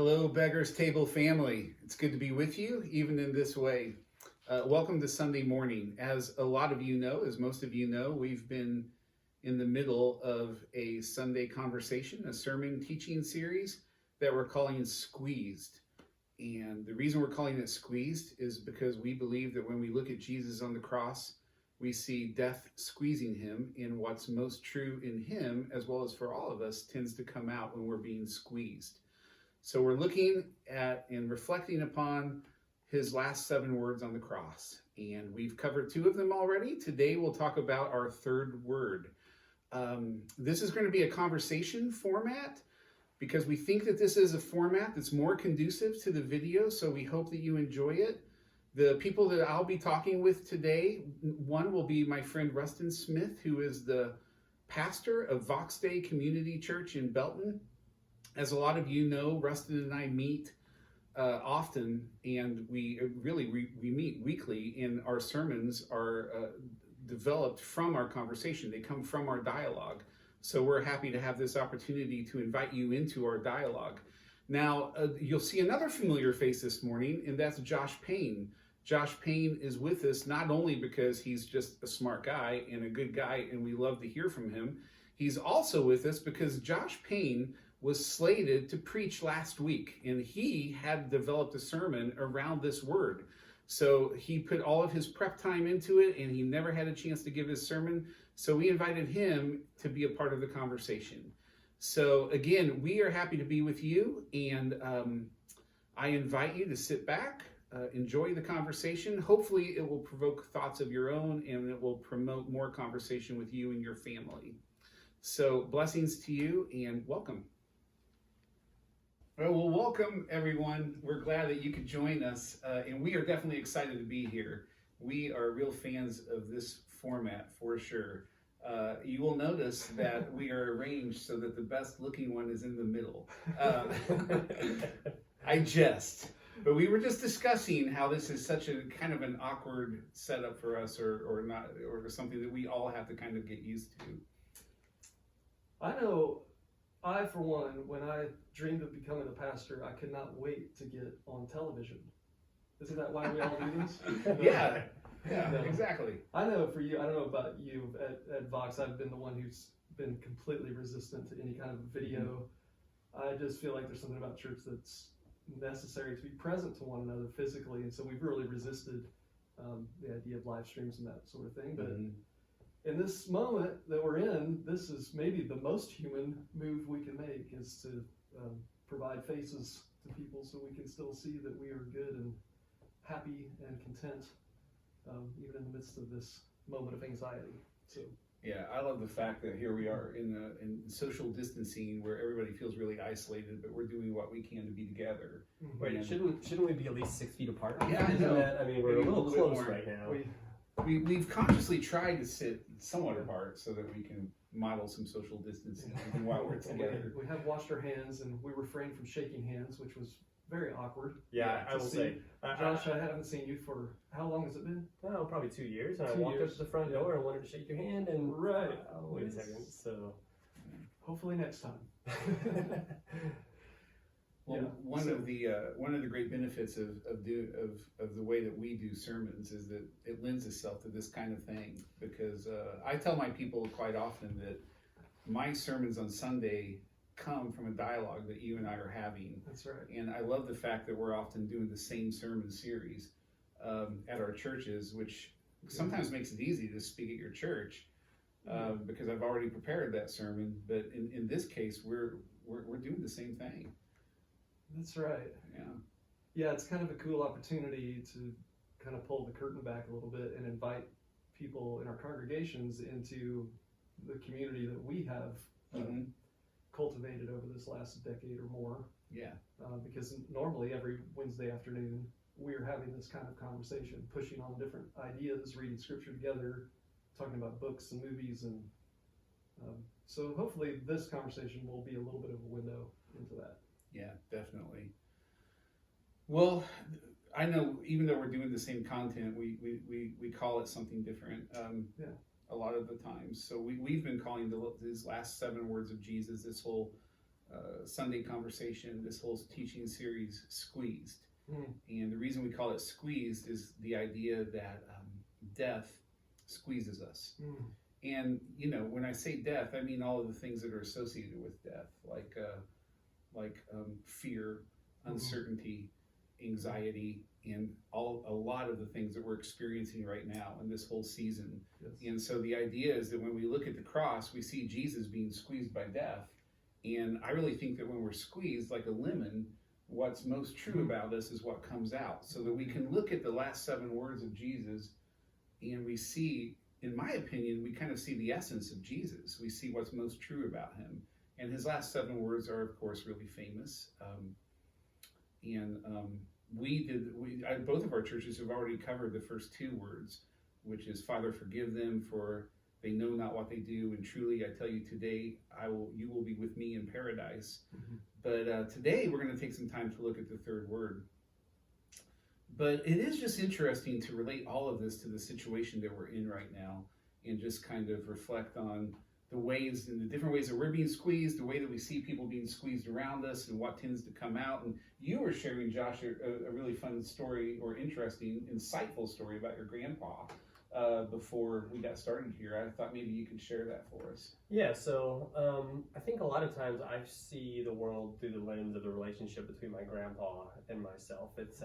Hello, Beggar's Table family. It's good to be with you, even in this way. Welcome to Sunday morning. As a lot of you know, as most of you know, we've been in the middle of a Sunday conversation, a sermon teaching series that we're calling Squeezed. And the reason we're calling it Squeezed is because we believe that when we look at Jesus on the cross, we see death squeezing him, and what's most true in him, as well as for all of us, tends to come out when we're being squeezed. So we're looking at and reflecting upon his last 7 words on the cross. And we've covered 2 of them already. Today we'll talk about our 3rd word. This is going to be a conversation format because we think that this is a format that's more conducive to the video. So we hope that you enjoy it. The people that I'll be talking with today, one will be my friend Rustin Smith, who is the pastor of Vox Day Community Church in Belton. As a lot of you know, Rustin and I meet often, and we meet weekly, and our sermons are developed from our conversation. They come from our dialogue. So we're happy to have this opportunity to invite you into our dialogue. Now, you'll see another familiar face this morning, and that's Josh Payne. Josh Payne is with us not only because he's just a smart guy and a good guy, and we love to hear from him. He's also with us because Josh Payne was slated to preach last week, and he had developed a sermon around this word. So he put all of his prep time into it, and he never had a chance to give his sermon. So we invited him to be a part of the conversation. So again, we are happy to be with you, and I invite you to sit back, enjoy the conversation. Hopefully it will provoke thoughts of your own, and it will promote more conversation with you and your family. So blessings to you, and welcome. Well, welcome everyone. We're glad that you could join us, and we are definitely excited to be here. We are real fans of this format for sure. You will notice that we are arranged so that the best looking one is in the middle. I jest, but we were just discussing how this is such a kind of an awkward setup for us, or not, or something that we all have to kind of get used to. I know, for one, when I dreamed of becoming a pastor, I could not wait to get on television. Isn't that why we all do this? Yeah, exactly. I know for you, I don't know about you, at Vox, I've been the one who's been completely resistant to any kind of video. I just feel like there's something about church that's necessary to be present to one another physically, and so we've really resisted the idea of live streams and that sort of thing. But in this moment that we're in, this is maybe the most human move we can make, is to provide faces to people so we can still see that we are good and happy and content, even in the midst of this moment of anxiety. So yeah, I love the fact that here we are in social distancing where everybody feels really isolated, but we're doing what we can to be together. Wait, shouldn't we be at least 6 feet apart? Yeah, I know. I mean, we're a little close right now. We've consciously tried to sit somewhat apart so that we can model some social distancing even while we're together. We have washed our hands, and we refrained from shaking hands, which was very awkward. Yeah, I will say. Josh, I haven't seen you for, how long has it been? Oh, probably 2 years. And I walked up to the front door and wanted to shake your hand, and wait a second. So hopefully next time. Well, one of the great benefits of the way that we do sermons is that it lends itself to this kind of thing, because I tell my people quite often that my sermons on Sunday come from a dialogue that you and I are having. That's right. And I love the fact that we're often doing the same sermon series at our churches, which sometimes makes it easy to speak at your church because I've already prepared that sermon. But in this case, we're doing the same thing. That's right. Yeah, it's kind of a cool opportunity to kind of pull the curtain back a little bit and invite people in our congregations into the community that we have cultivated over this last decade or more. Yeah. Because normally every Wednesday afternoon we're having this kind of conversation, pushing on different ideas, reading scripture together, talking about books and movies, and so hopefully this conversation will be a little bit of a window into that. Yeah, definitely. Well, I know even though we're doing the same content, we call it something different a lot of the times. So we've been calling these last 7 words of Jesus, this whole Sunday conversation, this whole teaching series, Squeezed. And the reason we call it Squeezed is the idea that death squeezes us. And, when I say death, I mean all of the things that are associated with death, like fear, uncertainty, anxiety, and a lot of the things that we're experiencing right now in this whole season. Yes. And so the idea is that when we look at the cross, we see Jesus being squeezed by death. And I really think that when we're squeezed like a lemon, what's most true about us is what comes out. So that we can look at the last 7 words of Jesus and we see, in my opinion, we kind of see the essence of Jesus. We see what's most true about him. And his last 7 words are, of course, really famous. Both of our churches have already covered the first 2 words, which is, Father, forgive them, for they know not what they do. And truly, I tell you today, you will be with me in paradise. But today, we're going to take some time to look at the 3rd word. But it is just interesting to relate all of this to the situation that we're in right now, and just kind of reflect on the ways and the different ways that we're being squeezed, the way that we see people being squeezed around us, and what tends to come out. And you were sharing, Josh, a really fun story, or interesting, insightful story about your grandpa before we got started here. I thought maybe you could share that for us. Yeah, so I think a lot of times I see the world through the lens of the relationship between my grandpa and myself. It's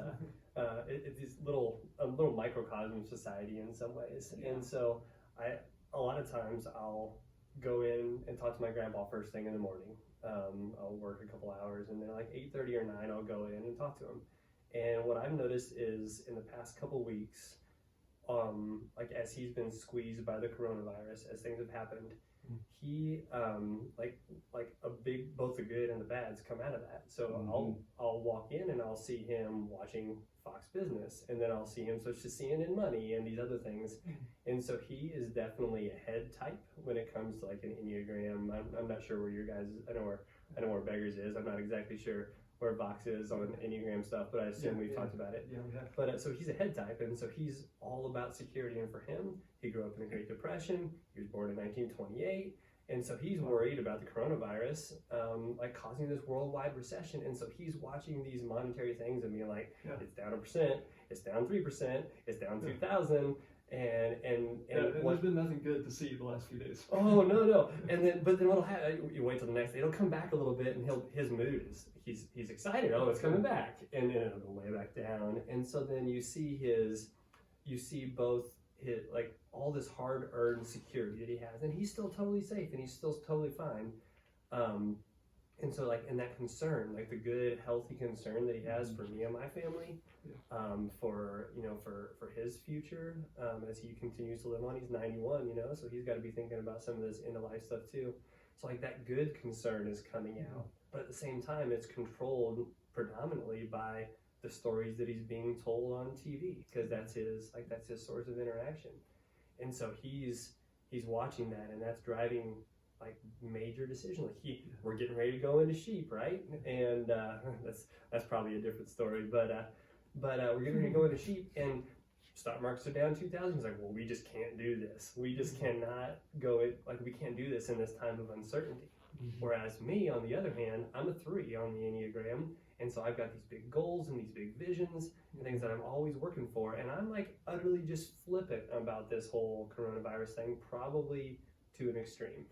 this little microcosm of society in some ways. Yeah. And so a lot of times I'll go in and talk to my grandpa first thing in the morning. I'll work a couple hours, and then like 8:30 or 9 I'll go in and talk to him. And what I've noticed is in the past couple weeks, like as he's been squeezed by the coronavirus, as things have happened, he both the good and the bads come out of that. So I'll walk in and I'll see him watching Fox Business, and then I'll see him switch to CNN Money and these other things. And so he is definitely a head type when it comes to like an Enneagram. I'm not sure where your guys, I know where Beggars is. I'm not exactly sure where Vox is on Enneagram stuff, but I assume we've talked about it. Yeah, we have. But so he's a head type, and so he's all about security. And for him, he grew up in the Great Depression. He was born in 1928, and so he's worried about the coronavirus, like causing this worldwide recession. And so he's watching these monetary things and being like, it's down 1%, it's down 3%, it's down 2,000. And there's been nothing good to see the last few days. Oh no! But then what'll happen? You wait till the next day. It'll come back a little bit, and his mood is he's excited. Oh, it's coming back, and then it'll go way back down. And so then you see both his like all this hard-earned security that he has, and he's still totally safe, and he's still totally fine. And so like in that concern, like the good, healthy concern that he has for me and my family, for his future, as he continues to live on. He's 91, so he's got to be thinking about some of this end of life stuff too. So like that good concern is coming out, but at the same time, it's controlled predominantly by the stories that he's being told on TV, because that's his source of interaction. And so he's watching that, and that's driving like major decision. Like we're getting ready to go into sheep, right? And that's probably a different story, but we're getting ready to go into sheep, and stock markets are down 2,000. He's like, well, we just can't do this. We just cannot we can't do this in this time of uncertainty. Whereas me, on the other hand, I'm a 3 on the Enneagram, and so I've got these big goals and these big visions and things that I'm always working for, and I'm like utterly just flippant about this whole coronavirus thing, probably to an extreme.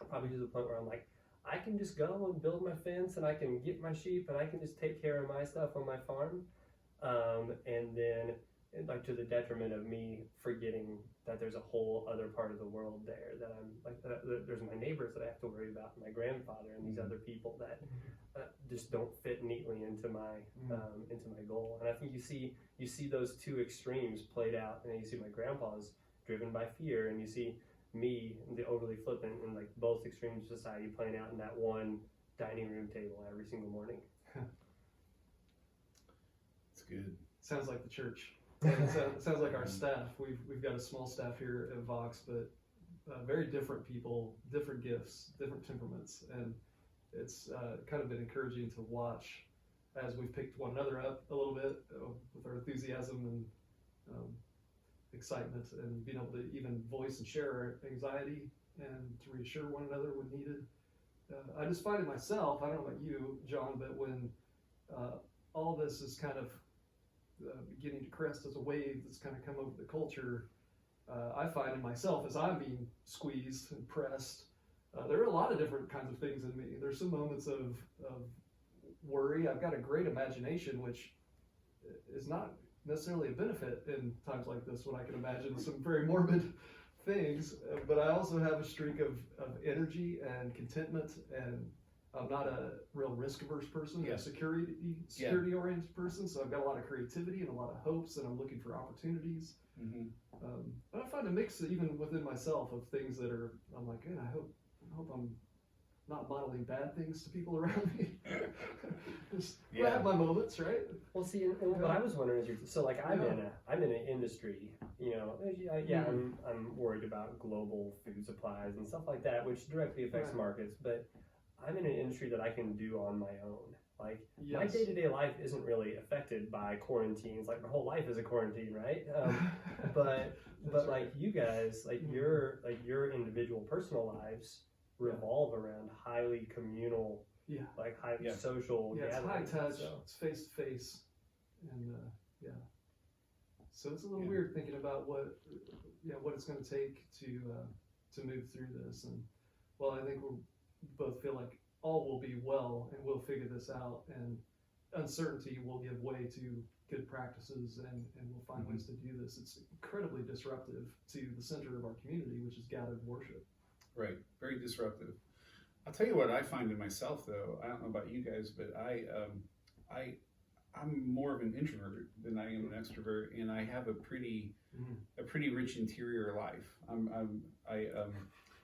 Probably to the point where I'm like, I can just go and build my fence, and I can get my sheep, and I can just take care of my stuff on my farm, and then like to the detriment of me forgetting that there's a whole other part of the world there, that I'm like there's my neighbors that I have to worry about, my grandfather, and these other people that just don't fit neatly into my goal. And I think you see those two extremes played out, and then you see my grandpa's driven by fear, and you see me, the overly flippant, and like both extremes of society playing out in that one dining room table every single morning. It's good. Sounds like the church. It sounds like our staff. We've got a small staff here at Vox, but very different people, different gifts, different temperaments, and it's kind of been encouraging to watch as we've picked one another up a little bit with our enthusiasm and excitement, and being able to even voice and share our anxiety and to reassure one another when needed. I just find it myself, I don't know about you, John, but when all this is kind of beginning to crest as a wave that's kind of come over the culture, I find in myself as I'm being squeezed and pressed, there are a lot of different kinds of things in me. There's some moments of worry. I've got a great imagination, which is not necessarily a benefit in times like this when I can imagine some very morbid things, but I also have a streak of energy and contentment, and I'm not a real risk averse person, Yeah. a security oriented person, so I've got a lot of creativity and a lot of hopes, and I'm looking for opportunities. Mm-hmm. But I find a mix even within myself of things that are, I'm like, man, I hope I'm not modeling bad things to people around me. Just I have my moments, right? Well, see, and what I was wondering is, so like I'm in an industry, you know, I'm worried about global food supplies and stuff like that, which directly affects markets. But I'm in an industry that I can do on my own. Like my day-to-day life isn't really affected by quarantines. Like my whole life is a quarantine, right? But right. like you guys, like your individual personal lives revolve around highly communal, like highly social gatherings. It's high touch, it's face to face, and so it's a little weird thinking about what it's going to take to move through this. And well, I think we both feel like all will be well, and we'll figure this out, and uncertainty will give way to good practices, and we'll find ways to do this. It's incredibly disruptive to the center of our community, which is gathered worship. Right, very disruptive. I'll tell you what I find in myself, though. I don't know about you guys, but I'm more of an introvert than I am an extrovert, and I have a pretty rich interior life.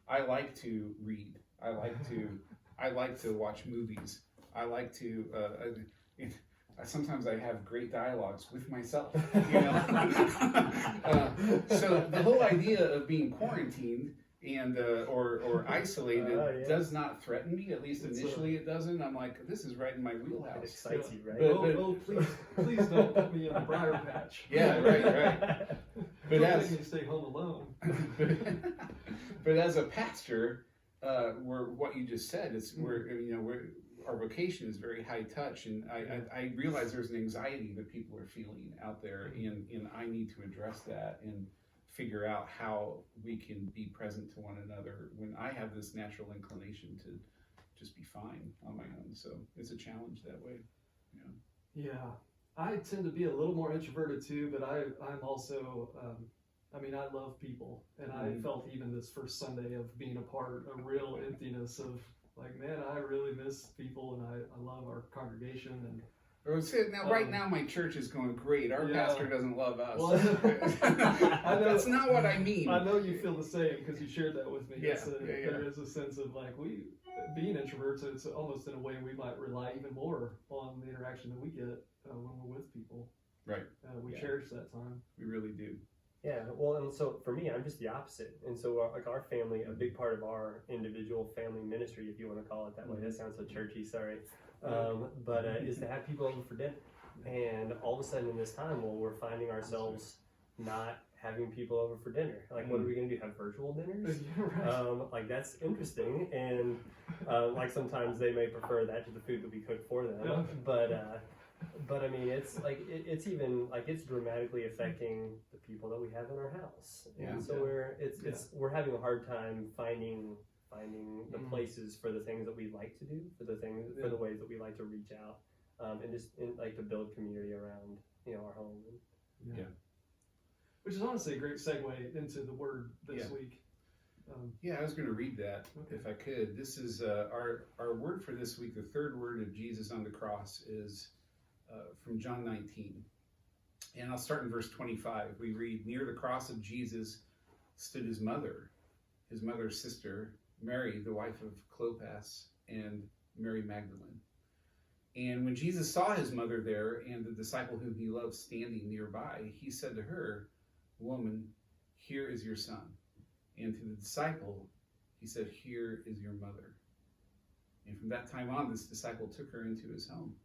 I like to read. I like to watch movies. I like to. Sometimes I have great dialogues with myself. You know, so the whole idea of being quarantined and or isolated does not threaten me. At least initially, it doesn't. I'm like, this is right in my wheelhouse. It excites you, right? But please don't put me in the briar patch. Yeah, right. But don't make me stay home alone. but as a pastor, we're what you just said. Our vocation is very high touch, and I realize there's an anxiety that people are feeling out there, and I need to address that and figure out how we can be present to one another when I have this natural inclination to just be fine on my own. So it's a challenge that way. Yeah, I tend to be a little more introverted too, but I'm also, I love people, and I felt even this first Sunday of being apart, a real emptiness of like, man, I really miss people, and I love our congregation. And right now my church is going great. Our pastor doesn't love us. Well, I know, that's not what I mean. I know you feel the same because you shared that with me. Yeah, There is a sense of like being introverts, it's almost in a way we might rely even more on the interaction that we get when we're with people. Right. We cherish that time. We really do. Yeah, well, and so for me, I'm just the opposite. And so, like our family, a big part of our individual family ministry, if you want to call it that way, that sounds so churchy, sorry, but is to have people over for dinner. And all of a sudden in this time, we're finding ourselves not having people over for dinner. Like, what are we going to do? Have virtual dinners? Like, that's interesting. And like sometimes they may prefer that to the food that we cook for them. But I mean, it's like it's even like it's dramatically affecting the people that we have in our house, and so we're having a hard time finding the places for the things that we like to do, for the ways that we like to reach out, and just like to build community around our home. Which is honestly a great segue into the word this week. I was going to read that if I could. This is our word for this week. The third word of Jesus on the cross is from John 19. And I'll start in verse 25. We read, near the cross of Jesus stood his mother's sister, Mary, the wife of Clopas, and Mary Magdalene. And when Jesus saw his mother there and the disciple whom he loved standing nearby, he said to her, woman, here is your son. And to the disciple, he said, here is your mother. And from that time on, this disciple took her into his home.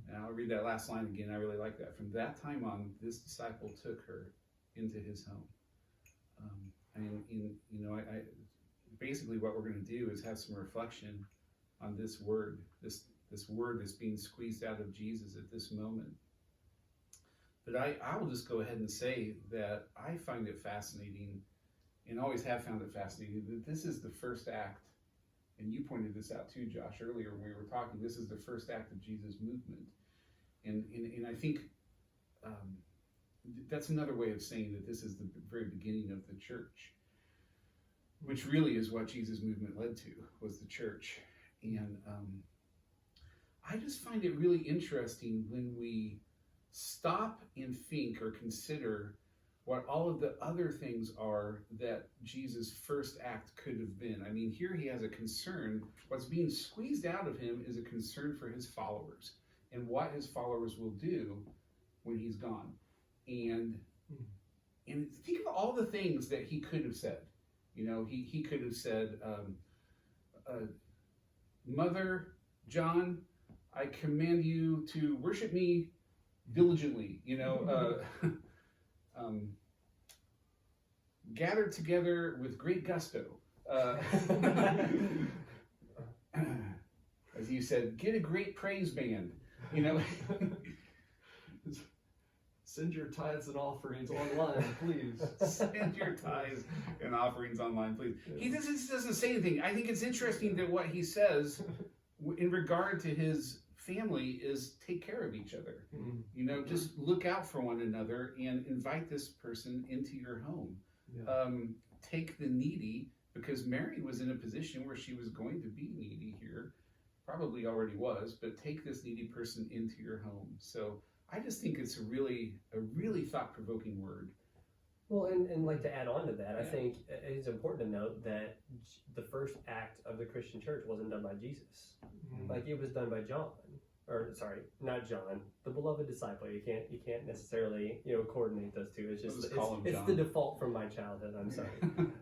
And I'll read that last line again. I really like that. From that time on, this disciple took her into his home. basically what we're going to do is have some reflection on this word, this word that's being squeezed out of Jesus at this moment. But I will just go ahead and say that I find it fascinating, and always have found it fascinating, that this is the first act, and you pointed this out too, Josh, earlier when we were talking. This is the first act of Jesus' movement. And I think that's another way of saying that this is the very beginning of the church, which really is what Jesus' movement led to, was the church. And I just find it really interesting when we stop and think or consider what all of the other things are that Jesus' first act could have been. I mean, here he has a concern. What's being squeezed out of him is a concern for his followers and what his followers will do when he's gone. And think of all the things that he could have said. You know, he could have said, Mother, John, I command you to worship me diligently, you know, gather together with great gusto. As you said, get a great praise band, you know. Send your tithes and offerings online, please. Send your tithes and offerings online, please. Yeah. He doesn't say anything. I think it's interesting that what he says in regard to his family is take care of each other. Mm-hmm. You know, just look out for one another and invite this person into your home. Yeah. Take the needy, because Mary was in a position where she was going to be needy here, probably already was, but take this needy person into your home. So I just think it's a really thought-provoking word. Well, and like to add on to that, I think it's important to note that the first act of the Christian church wasn't done by Jesus. Mm-hmm. Like, it was done by John, or sorry, not John, the beloved disciple. You can't necessarily coordinate those two. It's just it's the default from my childhood. I'm sorry,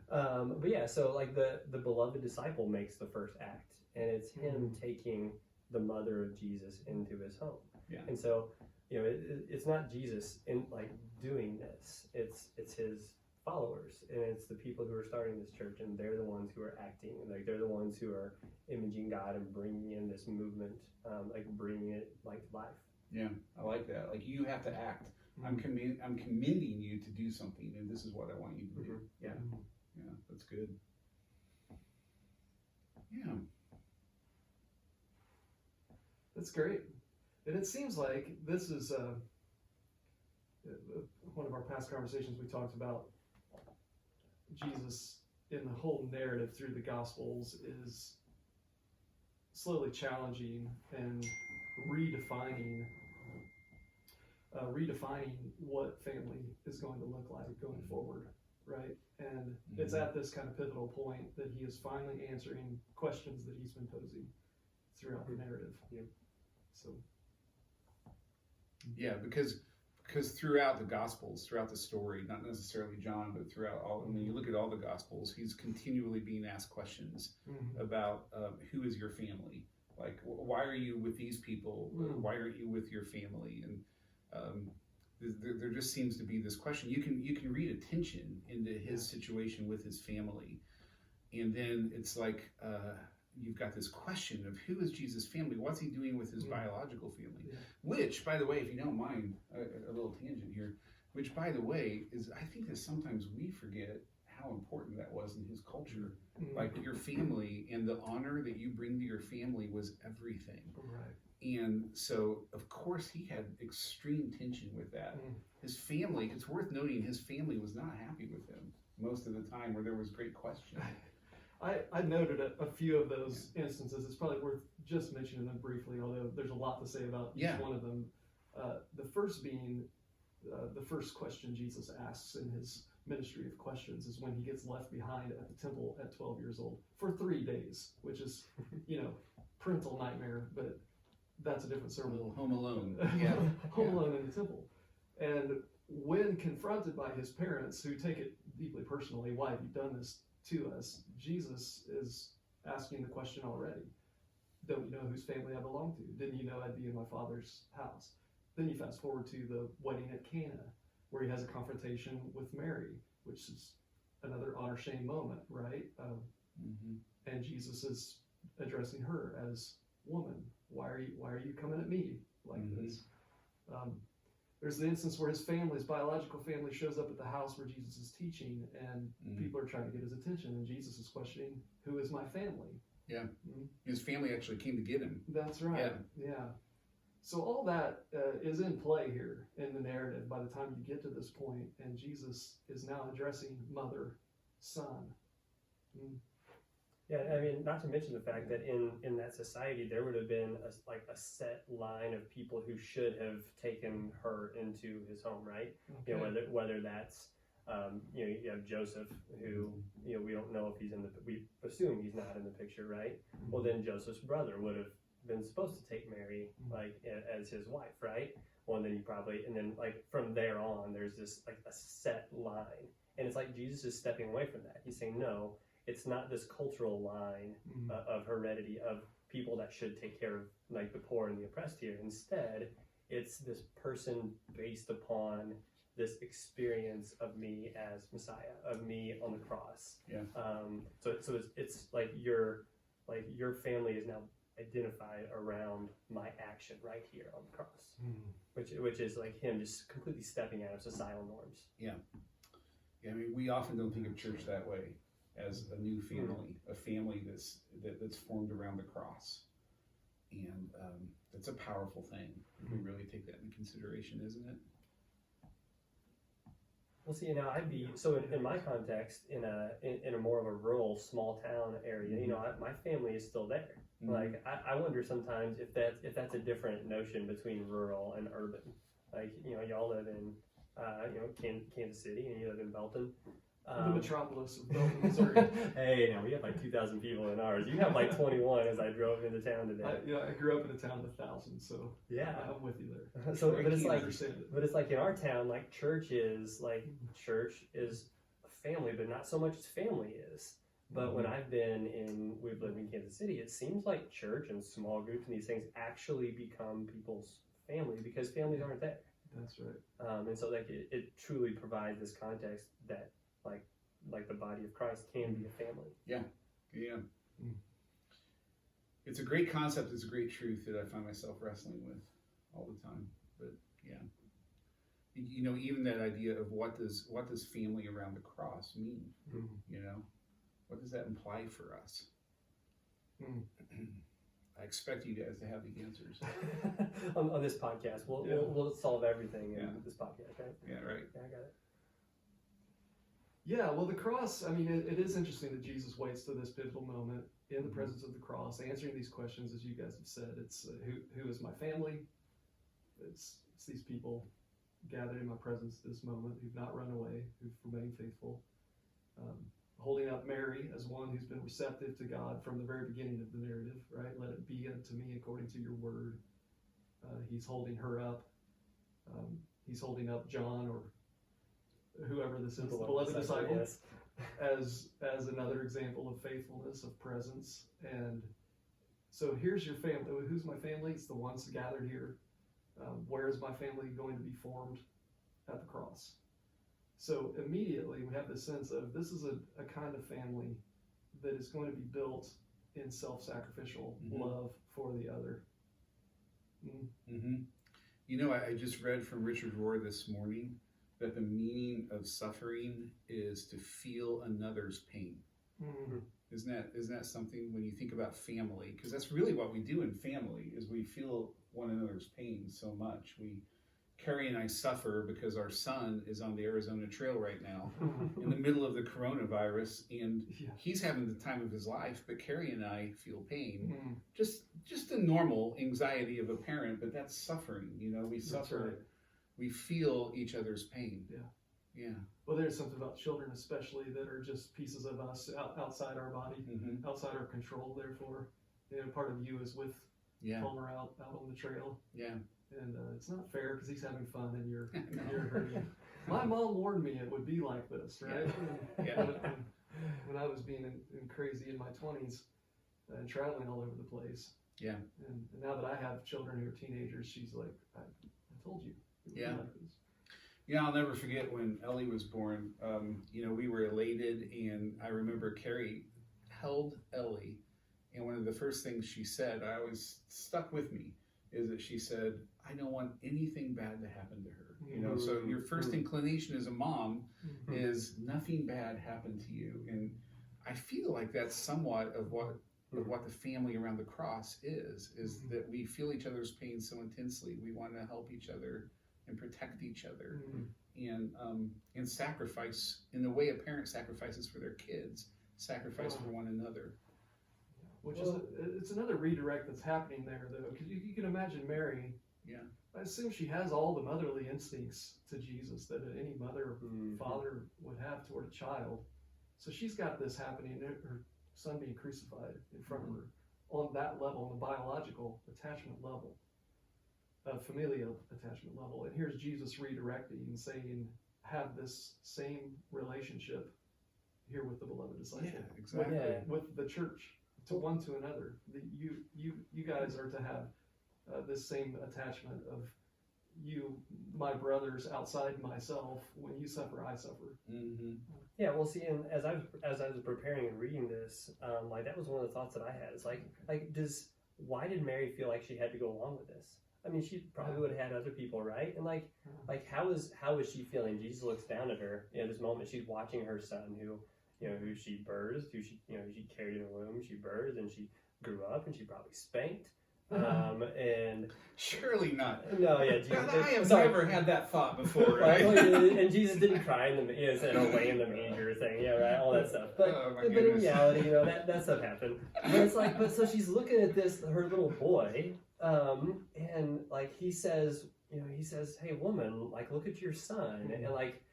but yeah. So like the beloved disciple makes the first act, and it's him taking the mother of Jesus into his home. Yeah, and so. It's not Jesus in like doing this. It's his followers, and it's the people who are starting this church, and they're the ones who are acting, and like they're the ones who are imaging God and bringing in this movement, like bringing it like to life. Yeah, I like that. Like, you have to act. Mm-hmm. I'm commending you to do something, and this is what I want you to do. Yeah, yeah, that's good. Yeah, that's great. And it seems like this is one of our past conversations. We talked about Jesus in the whole narrative through the Gospels is slowly challenging and redefining what family is going to look like going forward, right? And it's at this kind of pivotal point that he is finally answering questions that he's been posing throughout the narrative. Yeah. So. Yeah, because throughout the Gospels, throughout the story, not necessarily John, but throughout all, when you look at all the Gospels, he's continually being asked questions about who is your family? Like, why are you with these people? Why aren't you with your family? And there just seems to be this question. You can read a tension into his situation with his family, and then it's like you've got this question of who is Jesus' family? What's he doing with his biological family? Yeah. Which, by the way, if you don't mind, a little tangent here, which, by the way, is, I think that sometimes we forget how important that was in his culture. Like, your family and the honor that you bring to your family was everything. Right. And so, of course, he had extreme tension with that. His family, it's worth noting, his family was not happy with him most of the time, where there was great question. I noted a few of those instances. It's probably worth just mentioning them briefly, although there's a lot to say about each one of them. The first being the first question Jesus asks in his ministry of questions is when he gets left behind at the temple at 12 years old for 3 days, which is, parental nightmare, but that's a different sermon. Home Alone. Yeah. Home Alone in the temple. And when confronted by his parents, who take it deeply personally, why have you done this to us? Jesus is asking the question already. Don't you know whose family I belong to? Didn't you know I'd be in my Father's house? Then you fast forward to the wedding at Cana, where he has a confrontation with Mary, which is another honor-shame moment, right? Jesus is addressing her as woman. Why are you coming at me like this? There's the instance where his biological family, shows up at the house where Jesus is teaching, and people are trying to get his attention, and Jesus is questioning, who is my family? Yeah. His family actually came to get him. That's right. Yeah. So all that is in play here in the narrative by the time you get to this point, and Jesus is now addressing mother, son. Yeah, I mean, not to mention the fact that in that society, there would have been a set line of people who should have taken her into his home, right? Okay. You know, whether that's you have Joseph, who we don't know if he's we assume he's not in the picture, right? Well, then Joseph's brother would have been supposed to take Mary as his wife, right? Well, and then from there on, there's this a set line, and it's like Jesus is stepping away from that. He's saying, no, it's not this cultural line of heredity of people that should take care of the poor and the oppressed here. Instead, it's this person based upon this experience of me as Messiah, of me on the cross. Yeah. So it's your family is now identified around my action right here on the cross, which is him just completely stepping out of societal norms. Yeah. I mean, we often don't think of church that way, as a new family, a family that's formed around the cross, and that's a powerful thing. We really take that into consideration, isn't it? Well, see, now in my context, in a more of a rural, small town area, my family is still there. I wonder sometimes if that's a different notion between rural and urban. Y'all live in Kansas City, and you live in Belton. The metropolis of Belton, Missouri. Hey, now we have 2,000 people in ours. You have 21 as I drove into town today. I grew up in a town of 1,000, so yeah, I'm with you there. So, but it's in our town, church is a family, but not so much as family is. But when we've lived in Kansas City, it seems like church and small groups and these things actually become people's family because families aren't there. That's right. And so it truly provides this context that the body of Christ can be a family. Yeah. It's a great concept. It's a great truth that I find myself wrestling with all the time. But yeah, even that idea of what does family around the cross mean? What does that imply for us? I expect you guys to have the answers on this podcast. We'll solve everything in this podcast, right? Yeah, right. Yeah, I got it. Yeah, well, the cross, I mean, it is interesting that Jesus waits to this pivotal moment in the presence of the cross, answering these questions, as you guys have said. It's who is my family? It's these people gathered in my presence this moment who've not run away, who've remained faithful. Holding up Mary as one who's been receptive to God from the very beginning of the narrative, right? Let it be unto me according to your word. He's holding her up. He's holding up John, or whoever this is, the beloved disciple, yes. as another example of faithfulness, of presence. And so here's your family. Who's my family? It's the ones gathered here. Where is my family going to be formed? At the cross. So immediately we have this sense of this is a kind of family that is going to be built in self-sacrificial love for the other. I just read from Richard Rohr this morning that the meaning of suffering is to feel another's pain. Isn't that something when you think about family? Because that's really what we do in family, is we feel one another's pain so much. Carrie and I suffer because our son is on the Arizona Trail right now in the middle of the coronavirus, and he's having the time of his life, but Carrie and I feel pain. Just the normal anxiety of a parent, but that's suffering. We suffer. Right. We feel each other's pain. Yeah. Well, there's something about children especially that are just pieces of us outside our body, outside our control. Therefore, part of you is with Palmer out on the trail. Yeah. And it's not fair because he's having fun and you're hurting. My mom warned me it would be like this, right? When I was being crazy in my 20s and traveling all over the place. Yeah. And now that I have children who are teenagers, she's like, I told you. It would be like this. I'll never forget when Ellie was born. We were elated, and I remember Carrie held Ellie And one of the first things she said, I always stuck with me, is that she said, I don't want anything bad to happen to her. You know, so your first inclination as a mom is nothing bad happened to you. And I feel like that's somewhat of what the family around the cross is that we feel each other's pain so intensely. We want to help each other and protect each other, and sacrifice in the way a parent sacrifices for their kids, sacrifice for one another. Which it's another redirect that's happening there, though, because you can imagine Mary. Yeah. I assume she has all the motherly instincts to Jesus that any mother or father would have toward a child. So she's got this happening, her son being crucified in front of her on that level, on the biological attachment level, familial attachment level. And here's Jesus redirecting and saying, have this same relationship here with the beloved disciple. Yeah, exactly. With the church, to one to another. You guys are to have this same attachment of you, my brothers, outside myself. When you suffer, I suffer. Yeah, well, see, and as I was preparing and reading this, like that was one of the thoughts that I had. It's why did Mary feel like she had to go along with this? I mean, she probably would have had other people, right? And like how is she feeling? Jesus looks down at her. You know, this moment she's watching her son, who she birthed, who she carried in her womb, she birthed, and she grew up, and she probably spanked. And surely not. No, yeah. Jesus, I have never had that thought before, right? And Jesus didn't cry in the lay in the manger thing, yeah, right, all that stuff. But in reality, that stuff happened. But it's like, so she's looking at this, her little boy, and like he says, hey woman, like look at your son, and like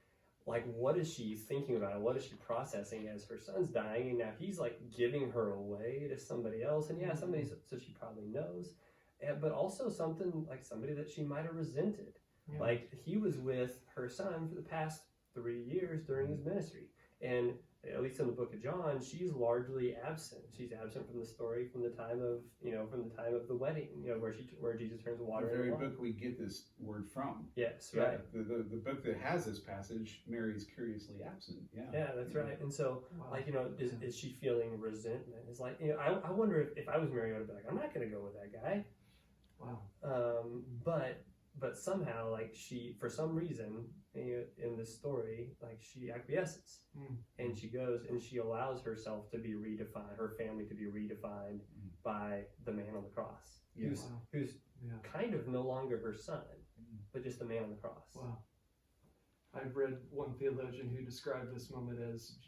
what is she thinking about? What is she processing as her son's dying, and now he's like giving her away to somebody else, and somebody so she probably knows, but also somebody that she might have resented. Like he was with her son for the past 3 years during his ministry, and at least in the book of John, she's largely absent. She's absent from the story from the time of the wedding, where Jesus turns the water into wine. The very book we get this word from. Yes, right. The book that has this passage, Mary's curiously absent. Yeah. Yeah, that's right. And so, is she feeling resentment? It's like, I wonder if I was Mary, I would be like, I'm not going to go with that guy. Wow. But somehow, like she, for some reason, in this story, like she acquiesces, and she goes and she allows herself to be redefined, her family to be redefined by the man on the cross, who's kind of no longer her son, but just the man on the cross. Wow. I've read one theologian who described this moment as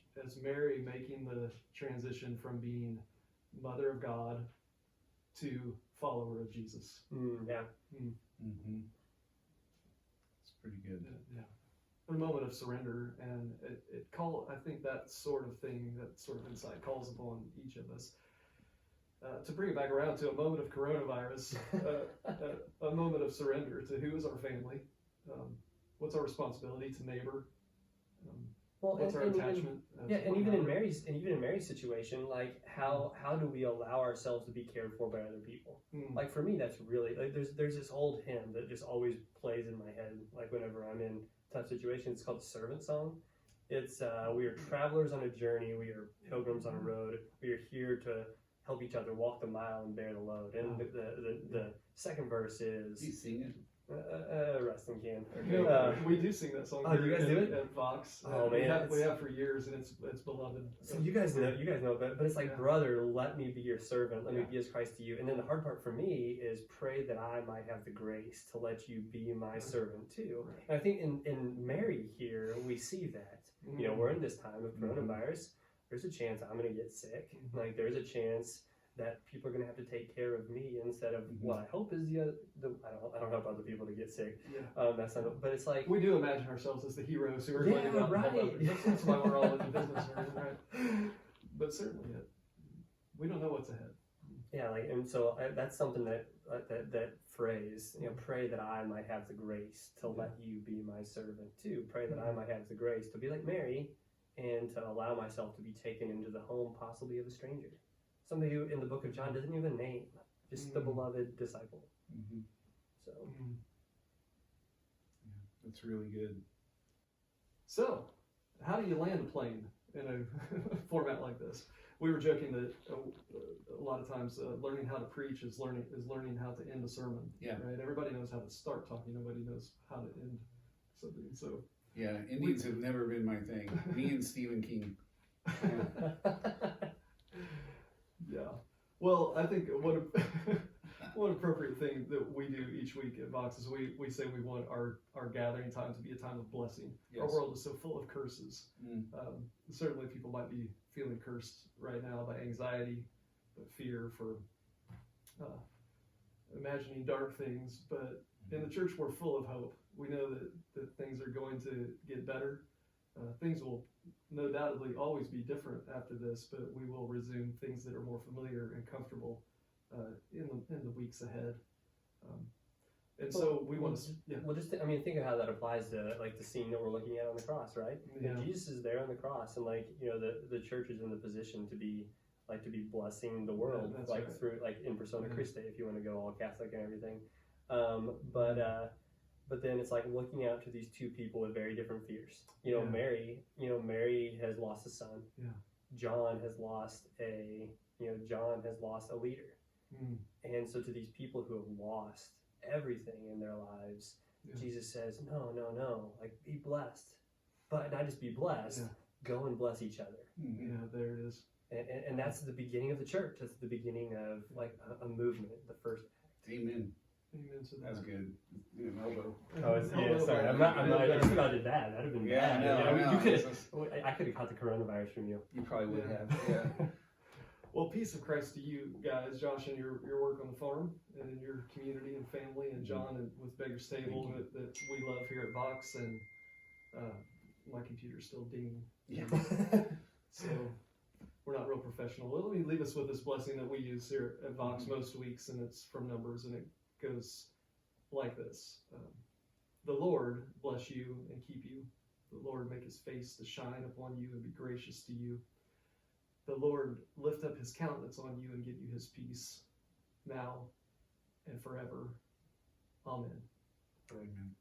Mary making the transition from being mother of God to follower of Jesus. It's pretty good. Yeah. A moment of surrender, and I think that sort of thing, that sort of insight calls upon each of us. To bring it back around to a moment of coronavirus, a moment of surrender to who is our family, what's our responsibility to neighbor, what's our attachment. Even in Mary's situation, like how do we allow ourselves to be cared for by other people? Like for me, that's really like there's this old hymn that just always plays in my head, like whenever I'm in tough situations. It's called the Servant Song. It's we are travelers on a journey, we are pilgrims on a road, we are here to help each other walk the mile and bear the load. And the second verse is, you sing it? Rustin can. Okay. We do sing that song. Oh, you guys do it at Vox. Oh man, we have for years, and it's beloved. So you guys know, but it's like, brother, let me be your servant. Let me be as Christ to you. And then the hard part for me is pray that I might have the grace to let you be my servant too. Right. And I think in Mary here we see that. We're in this time of coronavirus. There's a chance I'm going to get sick. Like there's a chance that people are going to have to take care of me instead of what I hope is I don't help other people to get sick. That's not. But it's like we do imagine ourselves as the heroes who are going to go out and help others. That's why we're all in the business, right? But certainly, we don't know what's ahead. Yeah, and so that's something that phrase. Pray that I might have the grace to let you be my servant too. Pray that I might have the grace to be like Mary, and to allow myself to be taken into the home, possibly of a stranger. Somebody who in the book of John doesn't even name, just the beloved disciple. So, that's really good. So, how do you land a plane in a format like this? we were joking that a lot of times learning how to preach is learning how to end a sermon. Yeah. Right. Everybody knows how to start talking. Nobody knows how to end something. So. Yeah, Indians have never been my thing. Me and Stephen King. Yeah. Well, I think one appropriate thing that we do each week at Vox is we say we want our gathering time to be a time of blessing. Yes. Our world is so full of curses. Mm. Certainly people might be feeling cursed right now by anxiety, but fear for imagining dark things. But in the church, we're full of hope. We know that things are going to get better. Things will no doubtedly always be different after this, but we will resume things that are more familiar and comfortable in the weeks ahead. And so we want to, yeah. Well, just I mean, think of how that applies to like the scene that we're looking at on the cross, right? Yeah. And Jesus is there on the cross, and like the church is in the position to be blessing the world, Yeah, that's like right. through like in persona Mhm. Christi, if you want to go all Catholic and everything. But then it's like looking out to these two people with very different fears. Yeah. Mary has lost a son. Yeah. John has lost a leader. Mm. And so to these people who have lost everything in their lives, Yeah. Jesus says, no, like be blessed. But not just be blessed, Yeah. go and bless each other. Mhm. Yeah, there it is. And that's the beginning of the church. That's the beginning of like a movement, the first. Amen. Amen to that. That's good. An elbow. Oh, sorry. I'm not just about it bad. That'd have been Yeah, bad. I know. I could have caught the coronavirus from you. You probably would Yeah. have. Yeah. Well, peace of Christ to you guys, Josh, and your work on the farm and in your community and family, and John and with Beggar's Table that we love here at Vox. And my computer's still dinging. Yeah. So we're not real professional. Well, let me leave us with this blessing that we use here at Vox most weeks, and it's from Numbers, and it goes like this. The Lord bless you and keep you. The Lord make his face to shine upon you and be gracious to you. The Lord lift up his countenance on you and give you his peace now and forever. Amen. Amen.